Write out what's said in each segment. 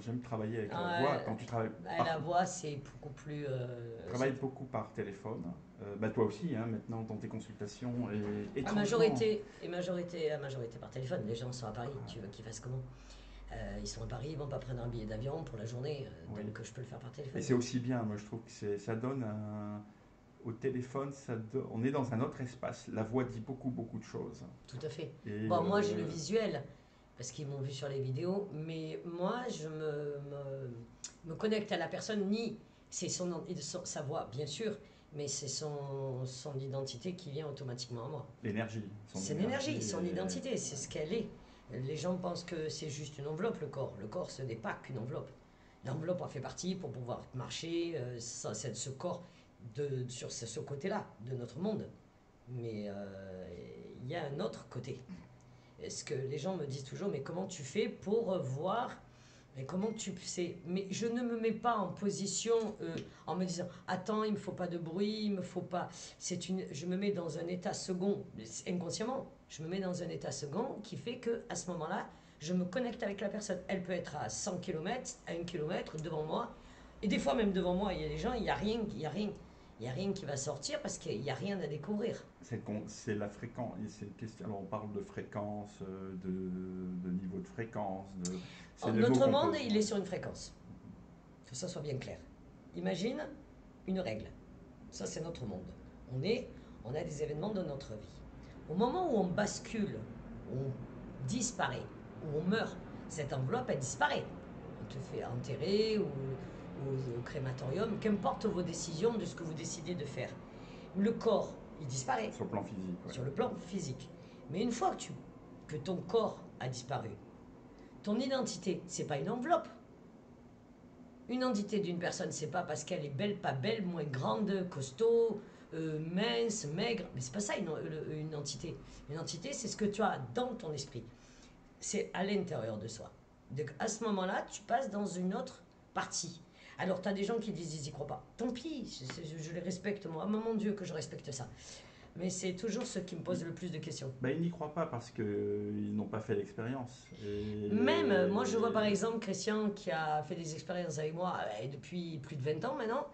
j'aime travailler avec la voix. Ouais, Quand tu travailles la voix, c'est beaucoup plus. beaucoup par téléphone, toi aussi, hein, maintenant dans tes consultations, et La étrangement, majorité, la majorité par téléphone. Les gens sont à Paris. Tu veux qu'ils fassent comment? Ils sont à Paris, ils vont pas prendre un billet d'avion pour la journée, oui. donc je peux le faire par Et téléphone. c'est aussi bien, moi je trouve que ça donne au téléphone, on est dans un autre espace. La voix dit beaucoup, beaucoup de choses. Tout à fait. Et Bon, moi j'ai le visuel, parce qu'ils m'ont vu sur les vidéos, mais moi je me connecte à la personne, ni c'est sa voix, bien sûr, mais c'est son identité qui vient automatiquement à moi. l'énergie, C'est l'énergie, son et- identité, c'est ce qu'elle est. Les gens pensent que c'est juste une enveloppe, le corps. Le corps, ce n'est pas qu'une enveloppe. L'enveloppe en fait partie pour pouvoir marcher, c'est ce corps sur ce côté-là de notre monde. Mais il y a un autre côté. Est-ce que les gens me disent toujours, mais comment tu fais pour voir, mais comment tu sais? Mais je ne me mets pas en position en me disant, attends, il me faut pas de bruit, il me faut pas. Je me mets dans un état second, inconsciemment. Je me mets dans un état second qui fait que à ce moment-là, je me connecte avec la personne. Elle peut être à 100 km, à 1 kilomètre devant moi, et des fois même devant moi, il y a des gens, il y a rien, il y a rien. Il n'y a rien qui va sortir parce qu'il n'y a rien à découvrir. c'est la fréquence. C'est une question. Alors on parle de fréquence, de niveau de fréquence. C'est les mots Notre qu'on monde, pose. il est sur une fréquence. Que ça soit bien clair. Imagine une règle. Ça, c'est notre monde. On a des événements de notre vie. Au moment où on bascule, où on disparaît, où on meurt, cette enveloppe, elle disparaît. On te fait enterrer ou au crématorium, qu'importe vos décisions de ce que vous décidez de faire. Le corps, il disparaît Sur le plan physique. Ouais. sur le plan physique. Mais une fois que ton corps a disparu, ton identité, c'est pas une enveloppe. Une identité d'une personne, c'est pas parce qu'elle est belle, pas belle, moins grande, costaud, mince, maigre. Mais c'est pas ça une entité. Une entité, c'est ce que tu as dans ton esprit. C'est à l'intérieur de soi. Donc à ce moment-là, tu passes dans une autre partie. Alors, tu as des gens qui disent ils y croient pas. Tant pis, je les respecte, moi. Oh, mon Dieu, que je respecte ça. Mais c'est toujours ce qui me pose le plus de questions. Ils n'y croient pas parce qu'ils n'ont pas fait l'expérience. Même, moi je vois par exemple Christian qui a fait des expériences avec moi depuis plus de 20 ans maintenant,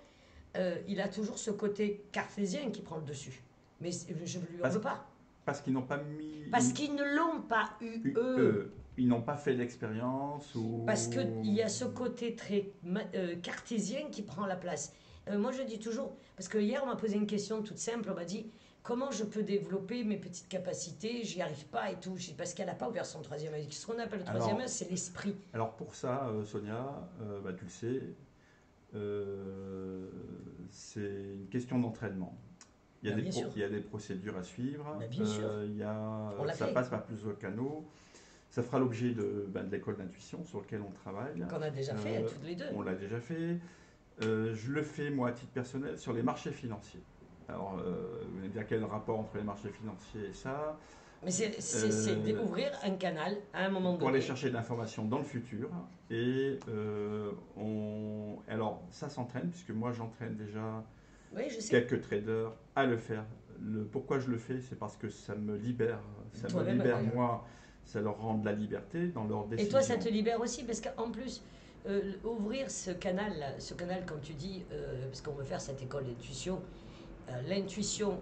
il a toujours ce côté cartésien qui prend le dessus. Mais je ne lui en Parce, veux pas. parce qu'ils n'ont pas mis. Parce qu'ils ne l'ont pas eu eux. Ils n'ont pas fait l'expérience Parce qu'il ou. y a ce côté très cartésien qui prend la place. Moi je dis toujours, parce que hier on m'a posé une question toute simple, on m'a dit comment je peux développer mes petites capacités, j'y arrive pas et tout. Parce qu'elle n'a pas ouvert son troisième œil. Ce qu'on appelle le troisième œil, c'est l'esprit. Alors pour ça, Sonia, tu le sais, c'est une question d'entraînement. Bien sûr. Il y a des procédures à suivre. Bien sûr. Ça passe par plusieurs canaux. Ça fera l'objet de l'école d'intuition sur lequel on travaille. Qu'on a déjà fait toutes les deux. On l'a déjà fait. Je le fais moi à titre personnel sur les marchés financiers. Alors, vous allez me dire quel rapport entre les marchés financiers et ça? Mais c'est d'ouvrir un canal à un moment donné. Pour aller chercher de l'information dans le futur. Et alors, ça s'entraîne, puisque moi j'entraîne déjà quelques traders à le faire. Pourquoi je le fais? C'est parce que ça me libère. Ça me libère, moi. Ça leur rend de la liberté dans leurs décisions. Et toi, ça te libère aussi, parce qu'en plus, ouvrir ce canal, comme tu dis, parce qu'on veut faire cette école d'intuition, l'intuition,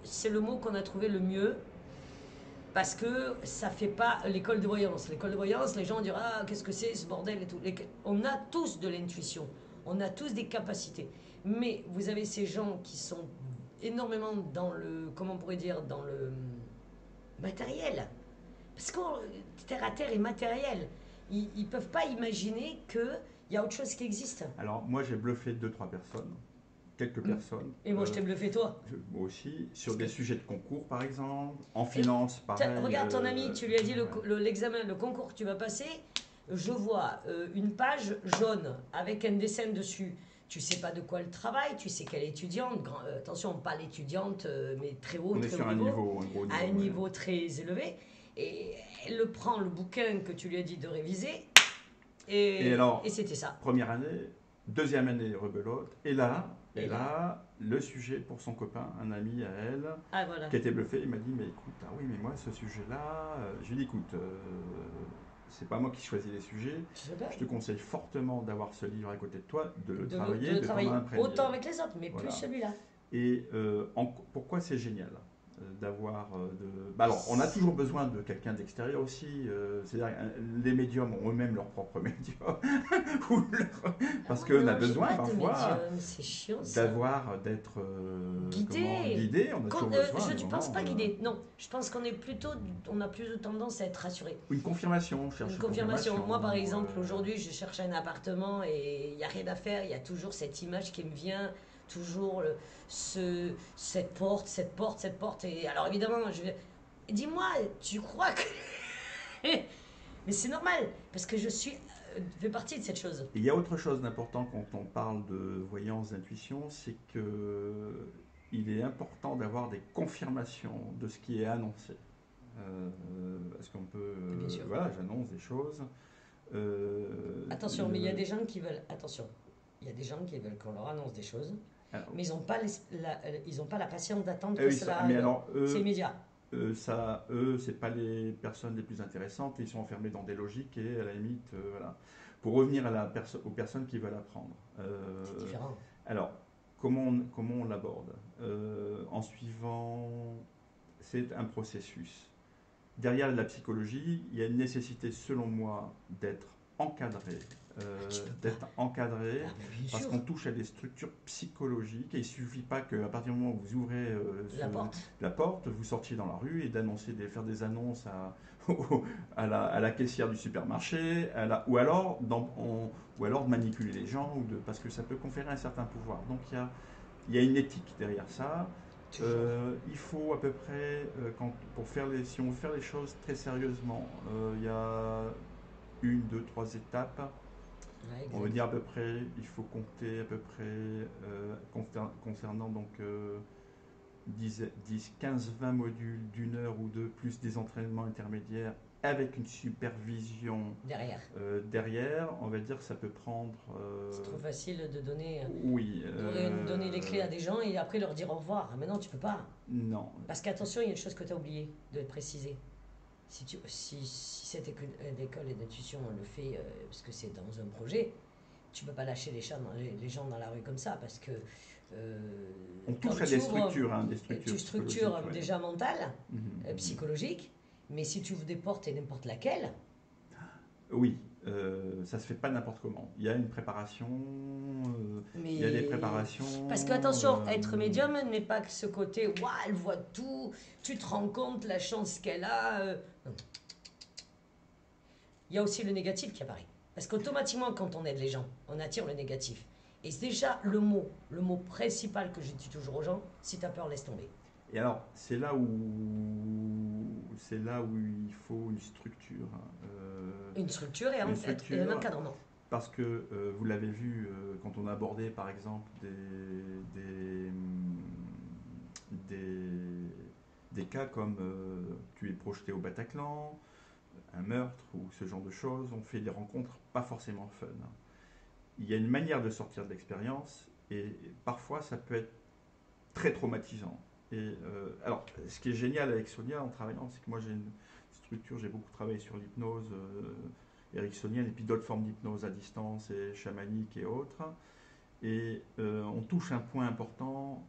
c'est le mot qu'on a trouvé le mieux, parce que ça fait pas l'école de voyance. L'école de voyance, les gens diront ah qu'est-ce que c'est ce bordel et tout. On a tous de l'intuition, on a tous des capacités, mais vous avez ces gens qui sont énormément dans le, comment on pourrait dire, dans le matériel, parce que terre à terre est matériel. Ils ne peuvent pas imaginer qu'il y a autre chose qui existe. Alors moi j'ai bluffé 2-3 personnes. Quelques personnes. Et moi, je t'ai bluffé, toi. Moi aussi, sur des sujets de concours, par exemple, en finance, pareil. Regarde ton ami, tu lui as dit l'examen, le concours que tu vas passer, je vois une page jaune avec un dessin dessus. Tu sais pas de quoi elle travaille, tu sais qu'elle est étudiante. Attention, pas l'étudiante, mais très haut, on est sur un gros niveau. À un niveau très élevé. Et elle prend le bouquin que tu lui as dit de réviser. Et c'était ça. Première année, deuxième année, rebelote. Et là, le sujet pour son copain, un ami à elle, qui était bluffé, il m'a dit mais écoute, ah oui, mais moi ce sujet-là, je lui ai dit écoute, c'est pas moi qui choisis les sujets. Je te conseille fortement d'avoir ce livre à côté de toi, de le travailler, de t'en imprégner. Autant avec les autres, mais plus celui-là. Et pourquoi c'est génial d'avoir alors, on a toujours besoin de quelqu'un d'extérieur aussi. C'est-à-dire, les médiums ont eux-mêmes leur propre médium. Parce qu'on a besoin parfois d'être guidé. On a toujours besoin. Je ne pense pas guidé. Non, je pense qu'on a plus de tendance à être rassuré. Une confirmation. Une confirmation. Moi, par exemple, aujourd'hui, je cherche un appartement et il n'y a rien à faire. Il y a toujours cette image qui me vient. Toujours cette porte. Et alors évidemment, dis-moi, tu crois que... Mais c'est normal, parce que je fais partie de cette chose. Il y a autre chose d'important quand on parle de voyance, d'intuition, c'est que il est important d'avoir des confirmations de ce qui est annoncé. Est-ce qu'on peut... Bien sûr. Voilà, j'annonce des choses. Attention, mais il y a des gens qui veulent... Attention, il y a des gens qui veulent qu'on leur annonce des choses. Alors, mais ils n'ont pas la patience d'attendre que cela arrive. C'est immédiat. C'est pas les personnes les plus intéressantes. Ils sont enfermés dans des logiques et à la limite, voilà. Pour revenir aux personnes qui veulent apprendre. C'est différent. Alors, comment on l'aborde en suivant... C'est un processus. Derrière la psychologie, il y a une nécessité, selon moi, d'être encadré. Parce qu'on touche à des structures psychologiques et il ne suffit pas qu'à partir du moment où vous ouvrez la porte, vous sortiez dans la rue et faire des annonces à la caissière du supermarché, ou alors de manipuler les gens, parce que ça peut conférer un certain pouvoir. Donc il y a une éthique derrière ça. Il faut à peu près, si on veut faire les choses très sérieusement, il y a 1, 2, 3 étapes. Ouais, on veut dire à peu près, il faut compter à peu près, concernant donc 10, 15, 20 modules d'1 heure ou 2, plus des entraînements intermédiaires avec une supervision derrière, on va dire que ça peut prendre... C'est trop facile de donner, donner les clés à des gens et après leur dire au revoir. Mais non, tu peux pas. Non. Parce qu'attention, il y a une chose que tu as oublié de préciser. Si cette école d'intuition le fait parce que c'est dans un projet, tu ne peux pas lâcher les gens dans la rue comme ça parce que... on touche à des structures. Tu structures déjà mentales, psychologiques, mais si tu ouvres des portes et n'importe laquelle... Oui, ça se fait pas n'importe comment. Il y a une préparation, il y a des préparations... Parce que attention, être médium n'est pas que ce côté, waouh, elle voit tout, tu te rends compte la chance qu'elle a... Non. Il y a aussi le négatif qui apparaît. Parce qu'automatiquement, quand on aide les gens, on attire le négatif. Et c'est déjà le mot principal que je dis toujours aux gens, si tu as peur, laisse tomber. Et alors, c'est là où il faut une structure. Une structure et un encadrement. Parce que vous l'avez vu quand on a abordé par exemple des cas comme tu es projeté au Bataclan, un meurtre ou ce genre de choses, on fait des rencontres pas forcément fun. Il y a une manière de sortir de l'expérience et parfois ça peut être très traumatisant. Et alors, ce qui est génial avec Sonia en travaillant, c'est que moi j'ai une structure, j'ai beaucoup travaillé sur l'hypnose ericksonienne et puis d'autres formes d'hypnose à distance et chamanique et autres. Et on touche un point important.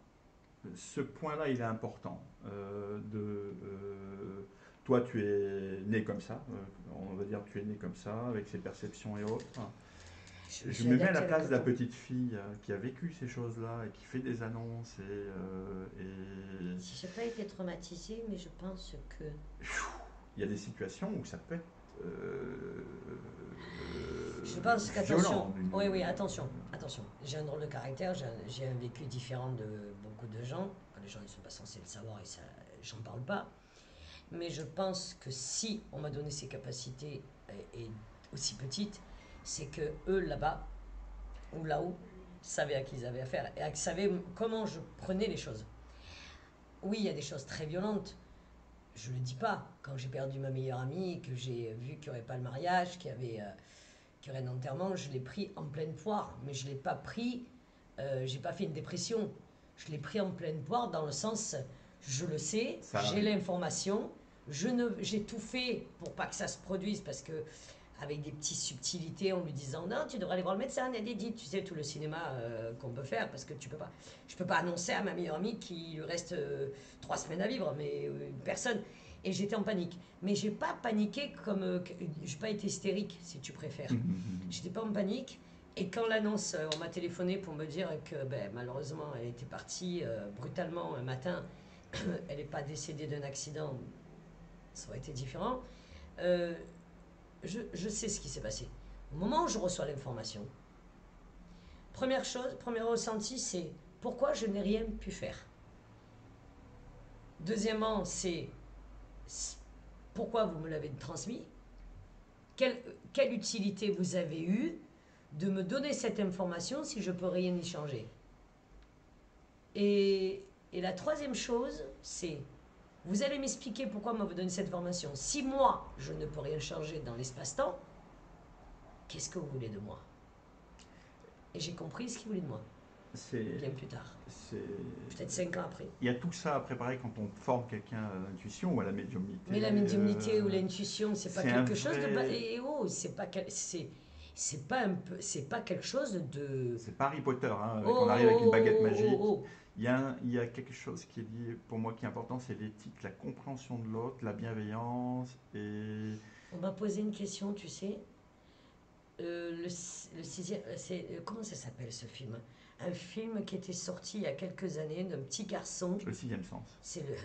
Ce point-là, il est important. Toi, tu es né comme ça. On va dire que tu es né comme ça, avec ses perceptions et autres. Je me mets à la place de la petite fille qui a vécu ces choses-là et qui fait des annonces et... Je n'ai pas été traumatisée, mais je pense que... Il y a des situations où ça peut être je pense qu'attention... Oui, attention. J'ai un drôle de caractère, j'ai un vécu différent de beaucoup de gens. Les gens ne sont pas censés le savoir et ça, j'en parle pas. Mais je pense que si on m'a donné ces capacités et aussi petites, c'est que eux là-bas ou là-haut savaient à qui ils avaient affaire et savaient comment je prenais les choses. Oui, il y a des choses très violentes. Je ne le dis pas. Quand j'ai perdu ma meilleure amie, que j'ai vu qu'il n'y aurait pas le mariage, qu'il y aurait un enterrement, je l'ai pris en pleine poire. Mais je ne l'ai pas pris, j'ai pas fait une dépression. Je l'ai pris en pleine poire dans le sens, je le sais, j'ai l'information, j'ai tout fait pour pas que ça se produise parce que avec des petites subtilités en lui disant non, tu devrais aller voir le médecin, tu sais, tout le cinéma qu'on peut faire, parce que je peux pas annoncer à ma meilleure amie qu'il lui reste 3 semaines à vivre, mais personne. Et j'étais en panique. Mais j'ai pas paniqué comme. J'ai pas été hystérique, si tu préfères. J'étais pas en panique. Et quand l'annonce, on m'a téléphoné pour me dire que malheureusement, elle était partie brutalement un matin, elle n'est pas décédée d'un accident, ça aurait été différent. Je sais ce qui s'est passé. Au moment où je reçois l'information, première chose, premier ressenti, c'est pourquoi je n'ai rien pu faire. Deuxièmement, c'est pourquoi vous me l'avez transmis. Quelle utilité vous avez eue de me donner cette information si je ne peux rien y changer. Et la troisième chose, c'est vous allez m'expliquer pourquoi vous donnez cette information. Si moi, je ne peux rien changer dans l'espace-temps, qu'est-ce que vous voulez de moi? Et j'ai compris ce qu'il voulait de moi. Bien plus tard. Peut-être 5 ans après. Il y a tout ça à préparer quand on forme quelqu'un à l'intuition ou à la médiumnité. Mais la médiumnité ou l'intuition, c'est pas quelque chose de... c'est pas quelque chose de... C'est pas Harry Potter, hein, on arrive avec une baguette magique. Il y a quelque chose qui est lié, pour moi, qui est important, c'est l'éthique, la compréhension de l'autre, la bienveillance et... On m'a posé une question, tu sais. Le sixième... comment ça s'appelle ce film? Un film qui était sorti il y a quelques années d'un petit garçon. Le sixième sens.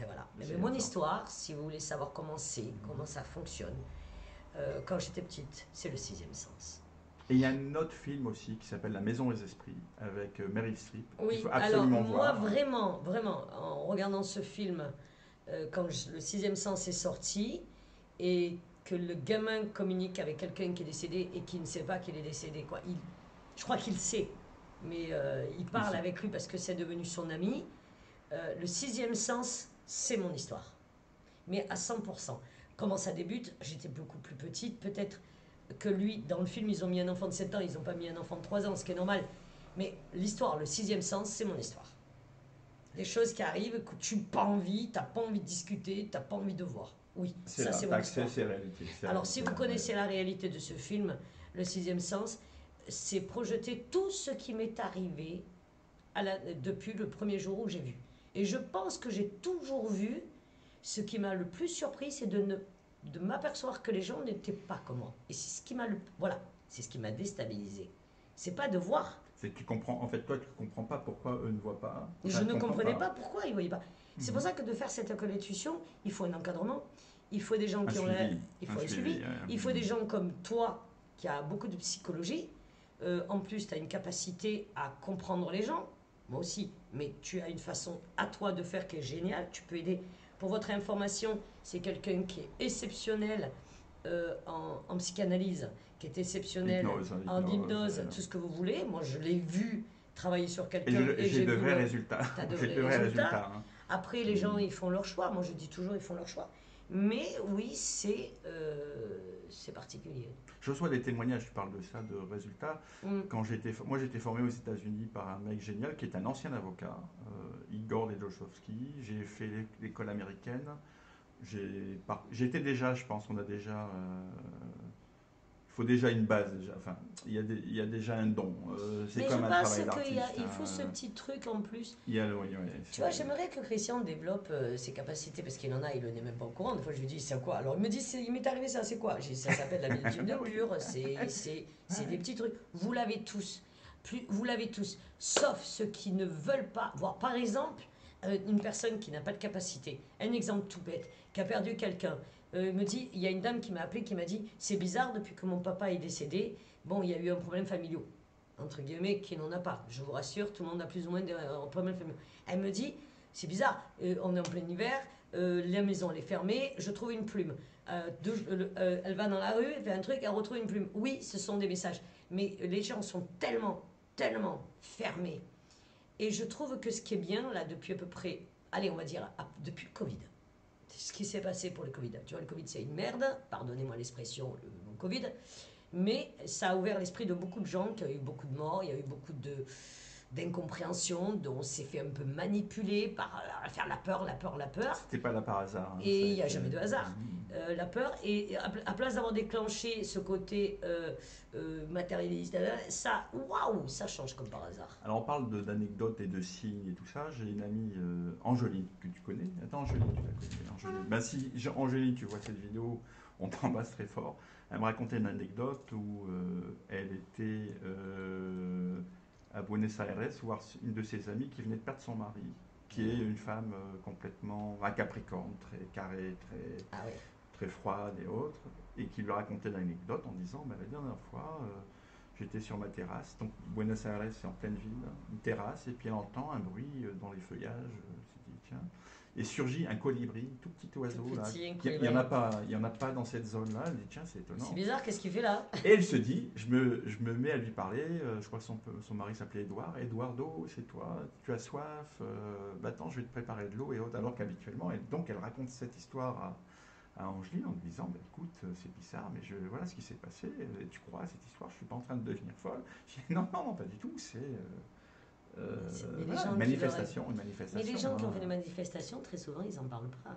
Voilà. Mais mon histoire, si vous voulez savoir comment ça fonctionne, quand j'étais petite, c'est le sixième sens. Et il y a un autre film aussi qui s'appelle La Maison des Esprits avec Meryl Streep. Oui, faut absolument voir. Moi vraiment, en regardant ce film, quand le sixième sens est sorti et que le gamin communique avec quelqu'un qui est décédé et qui ne sait pas qu'il est décédé, quoi. Je crois qu'il sait, mais il parle avec lui parce que c'est devenu son ami. Le sixième sens, c'est mon histoire. Mais à 100%. Comment ça débute? J'étais beaucoup plus petite, peut-être que lui, dans le film, ils ont mis un enfant de 7 ans, ils n'ont pas mis un enfant de 3 ans, ce qui est normal. Mais l'histoire, le sixième sens, c'est mon histoire. Les choses qui arrivent que tu n'as pas envie, tu n'as pas envie de discuter, tu n'as pas envie de voir. Oui, ça c'est mon histoire. Alors si vous connaissez la réalité de ce film, le sixième sens, c'est projeter tout ce qui m'est arrivé depuis le premier jour où j'ai vu. Et je pense que j'ai toujours vu, ce qui m'a le plus surpris, c'est de m'apercevoir que les gens n'étaient pas comme moi. Et c'est ce qui m'a déstabilisé. C'est pas de voir. C'est que tu comprends, en fait, toi, tu comprends pas pourquoi eux ne voient pas. Je ne comprenais pas pourquoi ils ne voyaient pas. C'est pour ça que de faire cette intuition, il faut un encadrement, il faut des gens qui ont il faut un suivi, il faut des gens comme toi, qui a beaucoup de psychologie. En plus, tu as une capacité à comprendre les gens, moi aussi, mais tu as une façon à toi de faire qui est géniale, tu peux aider. Pour votre information, c'est quelqu'un qui est exceptionnel en psychanalyse, qui est exceptionnel en hypnose, tout ce que vous voulez. Moi, je l'ai vu travailler sur quelqu'un et j'ai de vrais résultats. Tu as de vrais résultats. Après, les gens, ils font leur choix. Moi, je dis toujours, ils font leur choix. Mais oui, c'est particulier. Je reçois des témoignages, tu parles de ça, de résultats. Moi, j'étais formé aux États-Unis par un mec génial qui est un ancien avocat, Igor Ledoshovsky. J'ai fait l'école américaine. J'étais déjà, je pense, il faut déjà une base. Enfin, il y a déjà un don. C'est comme un travail d'artiste. Mais je pense qu'il faut ce petit truc en plus. Tu vois, j'aimerais que Christian développe ses capacités, parce qu'il en a, il n'est même pas au courant. Des fois, je lui dis, c'est quoi? Alors, il me dit, il m'est arrivé ça, c'est quoi? Ça s'appelle la médium de pure, c'est des petits trucs. Vous l'avez tous. Vous l'avez tous. Sauf ceux qui ne veulent pas voir. Par exemple, une personne qui n'a pas de capacité. Un exemple tout bête, qui a perdu quelqu'un. Me dit, il y a une dame qui m'a appelé qui m'a dit, c'est bizarre, depuis que mon papa est décédé, bon, il y a eu un problème familial, entre guillemets, qui n'en a pas. Je vous rassure, tout le monde a plus ou moins un problème familial. Elle me dit, c'est bizarre, on est en plein hiver, la maison elle est fermée, je trouve une plume. Elle va dans la rue, elle fait un truc, elle retrouve une plume. Oui, ce sont des messages, mais les gens sont tellement fermés. Et je trouve que ce qui est bien, là, depuis à peu près, allez, on va dire, depuis le Covid, ce qui s'est passé pour le Covid. Tu vois, le Covid, c'est une merde, pardonnez-moi l'expression, le Covid, mais ça a ouvert l'esprit de beaucoup de gens, qu'il y a eu beaucoup de morts, il y a eu beaucoup d'incompréhension, dont on s'est fait un peu manipuler par faire la peur. C'était pas là par hasard. Hein, et il n'y a jamais de hasard. La peur, et à place d'avoir déclenché ce côté matérialiste, ça, waouh, ça change comme par hasard. Alors on parle d'anecdotes et de signes et tout ça. J'ai une amie, Angeline, que tu connais. Attends, Angeline, tu la connais. Angeline. Ben, si Angeline, tu vois cette vidéo, on t'embrasse très fort. Elle me racontait une anecdote où elle était à Buenos Aires voir une de ses amies qui venait de perdre son mari, qui est une femme complètement un capricorne, très carrée, très froide et autres, et qui lui racontait l'anecdote en disant la dernière fois j'étais sur ma terrasse, donc Buenos Aires c'est en pleine ville, une terrasse, et puis elle entend un bruit dans les feuillages, s'est dit tiens, et surgit un colibri, tout petit oiseau, tout petit, là. Il n'y en a pas dans cette zone-là. Elle dit tiens, c'est étonnant. C'est bizarre, qu'est-ce qu'il fait là? Et elle se dit, je me mets à lui parler, je crois que son mari s'appelait Édouard. Eduardo, c'est toi, tu as soif, attends, je vais te préparer de l'eau et autres. Alors qu'habituellement, elle raconte cette histoire à Angeline en lui disant écoute, c'est bizarre, mais voilà ce qui s'est passé, tu crois à cette histoire, je ne suis pas en train de devenir folle. Je dis non, pas du tout, c'est... une manifestation. Mais les gens qui ont fait des manifestations, très souvent, ils n'en parlent pas.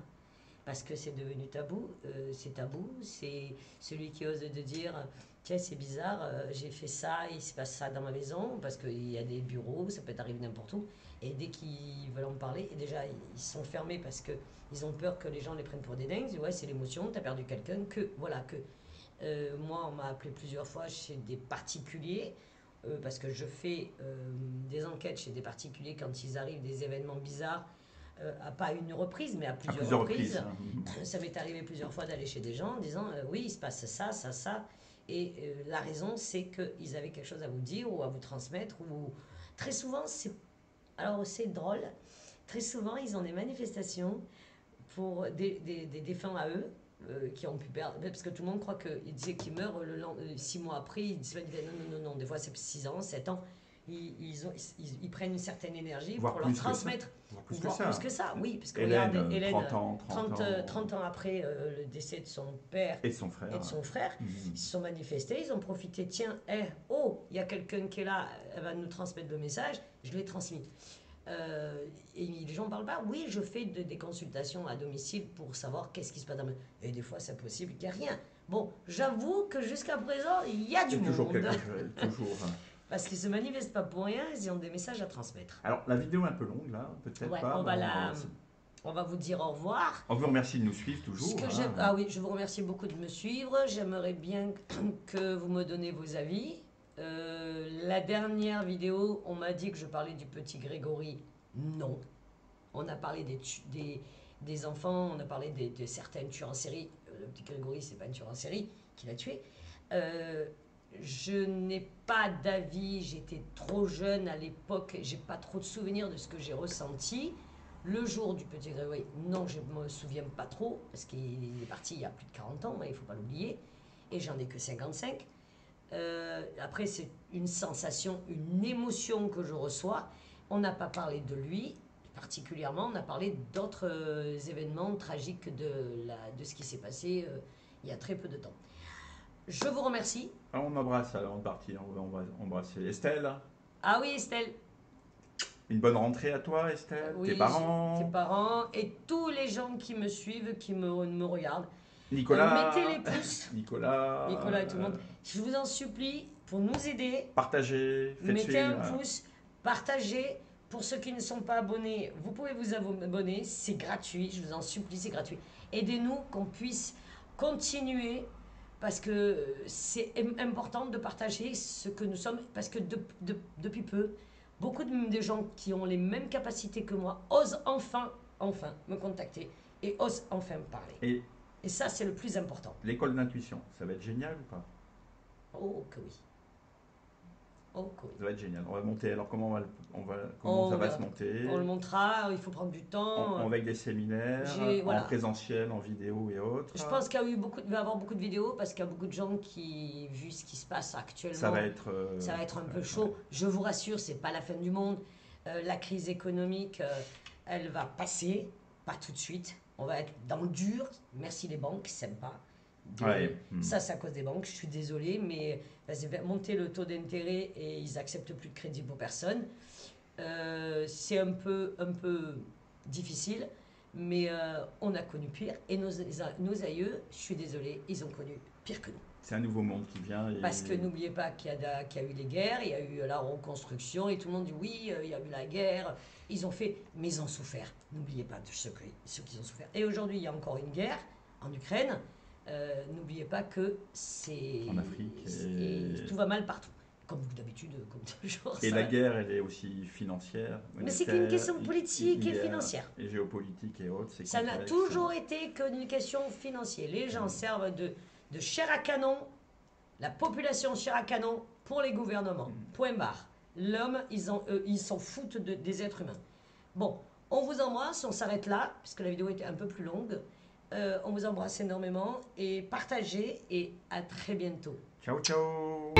Parce que c'est devenu tabou. C'est tabou. C'est celui qui ose de dire tiens, c'est bizarre, j'ai fait ça, il se passe ça dans ma maison. Parce qu'il y a des bureaux, ça peut arriver n'importe où. Et dès qu'ils veulent en parler, et déjà, ils sont fermés parce qu'ils ont peur que les gens les prennent pour des dingues. Ils disent ouais, c'est l'émotion, t'as perdu quelqu'un. Moi, on m'a appelé plusieurs fois chez des particuliers. Parce que je fais des enquêtes chez des particuliers quand ils arrivent des événements bizarres, à pas une reprise, mais à plusieurs reprises. Ça m'est arrivé plusieurs fois d'aller chez des gens en disant oui, il se passe ça. Et la raison, c'est qu'ils avaient quelque chose à vous dire ou à vous transmettre. Ou... Très souvent, c'est drôle, très souvent, ils ont des manifestations pour des défunts à eux. Qui ont pu perdre, parce que tout le monde croit qu'ils disaient qu'ils meurent 6 mois après, ils disent non, des fois c'est 6 ans, 7 ans, ils prennent une certaine énergie voire pour leur transmettre. Plus que ça, oui, parce que Hélène, regarde, Hélène 30 ans après le décès de son père et de son frère, ils se sont manifestés, ils ont profité, tiens, il y a quelqu'un qui est là, elle va nous transmettre le message, je l'ai transmis. Et les gens ne parlent pas. Oui, je fais des consultations à domicile pour savoir qu'est-ce qui se passe dans et des fois, c'est possible qu'il n'y a rien. Bon, j'avoue que jusqu'à présent, il y a du monde. Toujours quelque chose, toujours. Parce qu'ils ne se manifestent pas pour rien, ils ont des messages à transmettre. Alors, la vidéo est un peu longue, là, peut-être pas. On va vous dire au revoir. On vous remercie de nous suivre toujours. Oui, je vous remercie beaucoup de me suivre. J'aimerais bien que vous me donnez vos avis. La dernière vidéo, on m'a dit que je parlais du petit Grégory. Non. On a parlé des enfants, on a parlé de certains tueurs en série. Le petit Grégory, c'est pas un tueur en série qui l'a tué. Je n'ai pas d'avis, j'étais trop jeune à l'époque, j'ai pas trop de souvenirs de ce que j'ai ressenti. Le jour du petit Grégory, non, je me souviens pas trop, parce qu'il est parti il y a plus de 40 ans, il faut pas l'oublier, et j'en ai que 55. Après, c'est une sensation, une émotion que je reçois. On n'a pas parlé de lui particulièrement, on a parlé d'autres événements tragiques de ce qui s'est passé il y a très peu de temps. Je vous remercie. Alors on embrasse avant de partir, on va embrasser Estelle. Ah oui, Estelle. Une bonne rentrée à toi, Estelle, oui, tes parents et tous les gens qui me suivent, qui me regardent. Nicolas, mettez les pouces. Nicolas et tout le monde. Je vous en supplie, pour nous aider, partagez, mettez un pouce, partagez. Pour ceux qui ne sont pas abonnés, vous pouvez vous abonner, c'est gratuit, je vous en supplie, c'est gratuit. Aidez-nous qu'on puisse continuer, parce que c'est important de partager ce que nous sommes, parce que depuis peu, beaucoup de gens qui ont les mêmes capacités que moi osent enfin me contacter et osent enfin parler. Et ça, c'est le plus important. L'école d'intuition, ça va être génial ou pas? Oh que oui. Ça va être génial. On va monter. Alors comment ça va se monter? On le montrera. Il faut prendre du temps. Avec des séminaires, en présentiel, en vidéo et autres. Je pense qu'il va y avoir beaucoup de vidéos parce qu'il y a beaucoup de gens qui, vu ce qui se passe actuellement, ça va être un peu chaud. Ouais. Je vous rassure, c'est pas la fin du monde. La crise économique, elle va passer, pas tout de suite. On va être dans le dur. Merci les banques, c'est sympa. Ça, c'est à cause des banques. Je suis désolée, mais monter le taux d'intérêt et ils acceptent plus de crédit pour personne. C'est un peu difficile, mais on a connu pire. Et nos aïeux, je suis désolée, ils ont connu pire que nous. C'est un nouveau monde qui vient. Parce que n'oubliez pas qu'il y a eu les guerres, il y a eu la reconstruction, et tout le monde dit oui, il y a eu la guerre, ils ont fait, mais ils ont souffert. N'oubliez pas de ceux qui ont souffert. Et aujourd'hui, il y a encore une guerre en Ukraine. N'oubliez pas que c'est... En Afrique. Et tout va mal partout. Comme d'habitude, comme toujours. Et la guerre, elle est aussi financière. Mais c'est qu'une question politique et financière. Et géopolitique et autres. Ça n'a toujours été qu'une question financière. Les gens servent de chair à canon, la population chair à canon pour les gouvernements. Point barre. L'homme, ils s'en foutent des êtres humains. Bon, on vous embrasse, on s'arrête là, puisque la vidéo était un peu plus longue. On vous embrasse énormément et partagez et à très bientôt. Ciao, ciao.